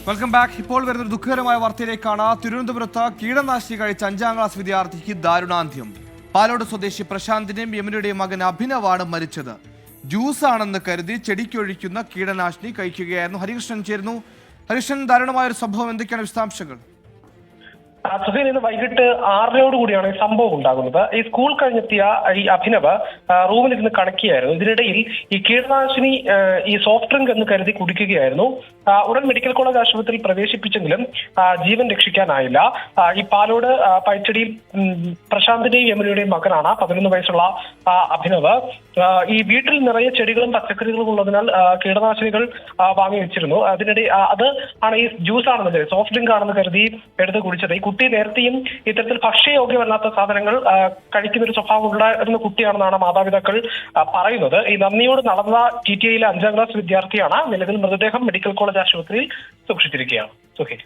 Welcome back. ഇപ്പോൾ വരുന്ന ദുഃഖകരമായ വാർത്തയിലേക്കാണ്. തിരുവനന്തപുരത്ത് കീടനാശിനി കഴിച്ച 5ാം ക്ലാസ് വിദ്യാർത്ഥിക്ക് ദാരുണാന്ത്യം. പാലോട് സ്വദേശി പ്രശാന്തിന്റെയും യമുനയുടെയും മകൻ അഭിനവാണ് മരിച്ചത്. ജ്യൂസ് ആണെന്ന് കരുതി ചെടിക്കൊഴിക്കുന്ന കീടനാശിനി കഴിക്കുകയായിരുന്നു. ഹരികൃഷ്ണൻ ചേരുന്നു. ഹരികൃഷ്ണൻ, ദാരുണമായ ഒരു സംഭവം, എന്തൊക്കെയാണ് വിശദാംശങ്ങൾ? സുഹൈൽ, ഇന്ന് വൈകിട്ട് 6:00 കൂടിയാണ് ഈ സംഭവം ഉണ്ടാകുന്നത്. ഈ സ്കൂൾ കഴിഞ്ഞെത്തിയ ഈ അഭിനവ് റൂമിലിരുന്ന് കണക്കിയായിരുന്നു. ഇതിനിടയിൽ ഈ കീടനാശിനി ഈ സോഫ്റ്റ് ഡ്രിങ്ക് എന്ന് കരുതി കുടിക്കുകയായിരുന്നു. ഉടൻ മെഡിക്കൽ കോളേജ് ആശുപത്രിയിൽ പ്രവേശിപ്പിച്ചെങ്കിലും ജീവൻ രക്ഷിക്കാനായില്ല. ഈ പാലോട് പൈച്ചടിയിൽ പ്രശാന്തിന്റെയും യമുനയുടെയും മകനാണ് 11 വയസ്സുള്ള അഭിനവ്. ഈ വീട്ടിൽ നിറയെ ചെടികളും പച്ചക്കറികളും ഉള്ളതിനാൽ കീടനാശിനികൾ വാങ്ങി വെച്ചിരുന്നു. അതിനിടെ അത് ആണ് ഈ ജ്യൂസ് ആണെന്ന് കരുതി, സോഫ്റ്റ് ഡ്രിങ്ക് ആണെന്ന് കരുതി എടുത്ത് കുടിച്ചത്. ഈ കുട്ടി നേരത്തെയും ഇത്തരത്തിൽ ഭക്ഷ്യയോഗ്യമല്ലാത്ത സാധനങ്ങൾ കഴിക്കുന്ന ഒരു സ്വഭാവം ഉണ്ടായിരുന്ന കുട്ടിയാണെന്നാണ് മാതാപിതാക്കൾ പറയുന്നത്. ഈ നന്ദിയോട് നടന്ന TTIയിലെ 5ാം ക്ലാസ് വിദ്യാർത്ഥിയാണ്. നിലവിൽ മൃതദേഹം മെഡിക്കൽ കോളേജ് ആശുപത്രിയിൽ സൂക്ഷിച്ചിരിക്കുകയാണ്. സുഹൈൽ.